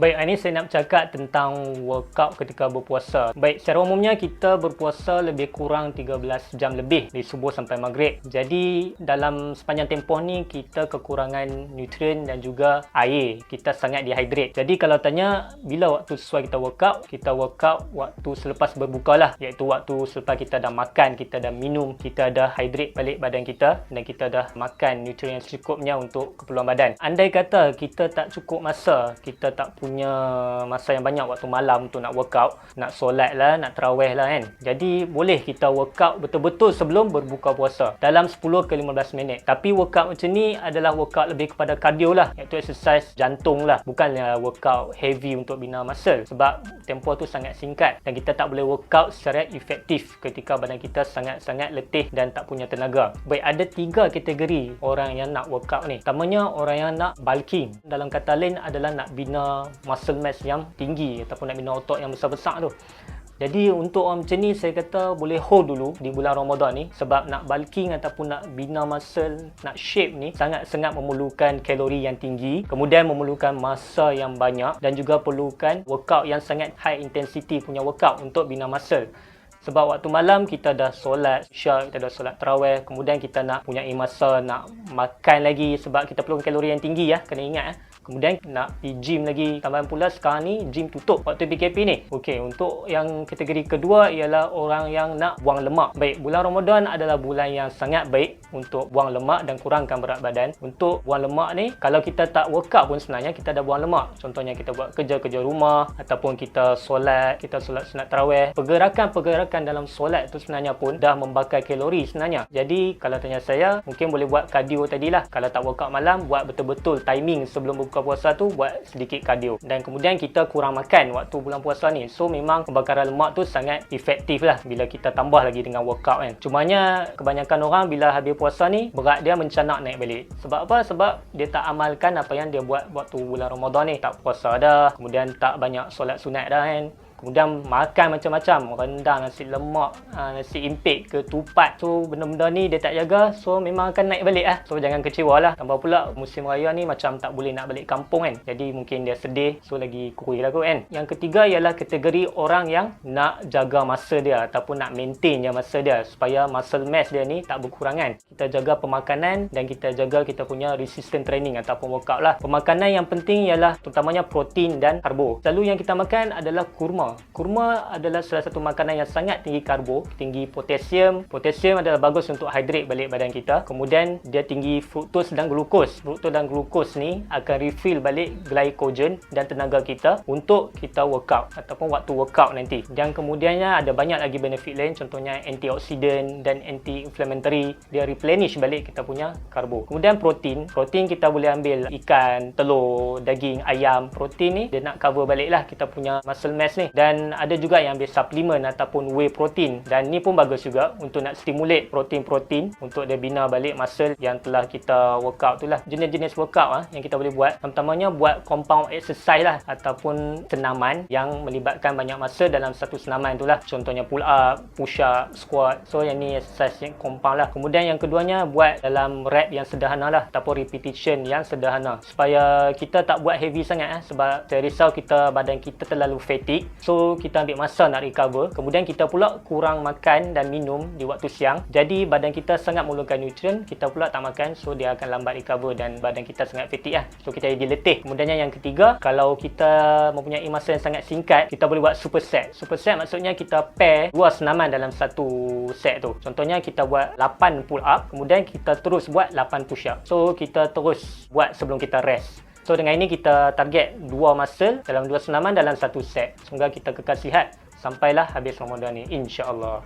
Baik, hari ini saya nak bercakap tentang workout ketika berpuasa. Baik, secara umumnya kita berpuasa lebih kurang 13 jam lebih dari subuh sampai maghrib. Jadi dalam sepanjang tempoh ni kita kekurangan nutrien dan juga air. Kita sangat dehydrate. Jadi kalau tanya bila waktu sesuai kita workout waktu selepas berbuka lah. Iaitu waktu selepas kita dah makan, kita dah minum, kita dah hydrate balik badan kita dan kita dah makan nutrien yang secukupnya untuk keperluan badan. Andai kata kita tak cukup masa, kita tak punya masa yang banyak waktu malam untuk nak workout, nak solat lah, nak tarawih lah kan. Jadi boleh kita workout betul-betul sebelum berbuka puasa dalam 10 ke 15 minit. Tapi workout macam ni adalah workout lebih kepada cardio lah, iaitu exercise jantung lah, bukanlah workout heavy untuk bina muscle. Sebab tempoh tu sangat singkat dan kita tak boleh workout secara efektif ketika badan kita sangat-sangat letih dan tak punya tenaga. Baik, ada 3 kategori orang yang nak workout ni. Pertamanya orang yang nak bulking. Dalam kata lain adalah nak bina muscle mass yang tinggi ataupun nak bina otot yang besar-besar tu. Jadi untuk orang macam ni saya kata boleh hold dulu di bulan Ramadan ni, sebab nak bulking ataupun nak bina muscle, nak shape ni sangat-sangat memerlukan kalori yang tinggi, kemudian memerlukan masa yang banyak dan juga perlukan workout yang sangat high intensity punya workout untuk bina muscle. Sebab waktu malam kita dah solat isyak, kita dah solat tarawih, kemudian kita nak punya masa nak makan lagi sebab kita perlukan kalori yang tinggi ya, kena ingat. Kemudian nak pergi gym lagi. Tambahan pula sekarang ni gym tutup waktu PKP ni. Okey, untuk yang kategori kedua ialah orang yang nak buang lemak. Baik, bulan Ramadan adalah bulan yang sangat baik untuk buang lemak dan kurangkan berat badan. Untuk buang lemak ni, kalau kita tak workout pun sebenarnya kita dah buang lemak. Contohnya kita buat kerja-kerja rumah ataupun kita solat sunat tarawih. Pergerakan dalam solat tu sebenarnya pun dah membakar kalori sebenarnya. Jadi kalau tanya saya, mungkin boleh buat cardio tadilah. Kalau tak workout malam, buat betul-betul timing sebelum buka puasa tu, buat sedikit cardio. Dan kemudian kita kurang makan waktu bulan puasa ni. So memang pembakaran lemak tu sangat efektif lah bila kita tambah lagi dengan workout kan. Cumanya kebanyakan orang bila habis puasa ni, berat dia mencanak naik balik. Sebab apa? Sebab dia tak amalkan apa yang dia buat waktu bulan Ramadan ni. Tak puasa dah, kemudian tak banyak solat sunat dah kan. Kemudian makan macam-macam, rendang, nasi lemak, nasi impit, ketupat. So benda-benda ni dia tak jaga, so memang akan naik balik lah. So jangan kecewa lah. Tambah pula musim raya ni macam tak boleh nak balik kampung kan. Jadi mungkin dia sedih, so lagi kurih lah kot kan. Yang ketiga ialah kategori orang yang nak jaga masa dia ataupun nak maintain je masa dia supaya muscle mass dia ni tak berkurangan. Kita jaga pemakanan dan kita jaga kita punya resistance training ataupun workout lah. Pemakanan yang penting ialah terutamanya protein dan karbo. Selalu yang kita makan adalah kurma. Kurma adalah salah satu makanan yang sangat tinggi karbo, tinggi potasium. Potasium adalah bagus untuk hydrate balik badan kita. Kemudian dia tinggi fruktos dan glukos. Fruktos dan glukos ni akan refill balik glycogen dan tenaga kita untuk kita workout ataupun waktu workout nanti. Dan kemudiannya ada banyak lagi benefit lain, contohnya antioksidan dan anti-inflammatory. Dia replenish balik kita punya karbo. Kemudian protein. Protein kita boleh ambil ikan, telur, daging, ayam. Protein ni dia nak cover balik lah kita punya muscle mass ni. Dan ada juga yang ambil suplemen ataupun whey protein, dan ni pun bagus juga untuk nak stimulate protein-protein untuk dia bina balik muscle yang telah kita workout tu lah. Jenis-jenis workout yang kita boleh buat, pertamanya buat compound exercise lah ataupun senaman yang melibatkan banyak masa dalam satu senaman tu lah. Contohnya pull up, push up, squat. So yang ni exercise yang compound lah. Kemudian yang keduanya buat dalam rep yang sederhana lah ataupun repetition yang sederhana supaya kita tak buat heavy sangat sebab saya risau badan kita terlalu fatigue. So kita ambil masa nak recover. Kemudian kita pula kurang makan dan minum di waktu siang. Jadi badan kita sangat memerlukan nutrien, kita pula tak makan, so dia akan lambat recover dan badan kita sangat fatigue lah. So kita jadi letih. Kemudian yang ketiga, kalau kita mempunyai masa yang sangat singkat, kita boleh buat superset. Superset maksudnya kita pair 2 senaman dalam satu set tu. Contohnya kita buat 8 pull up, kemudian kita terus buat 8 push up. So kita terus buat sebelum kita rest. So dengan ini kita target 2 muscle dalam 2 senaman dalam satu set. Semoga kita kekal sihat sampailah habis Ramadan ni, insya-Allah.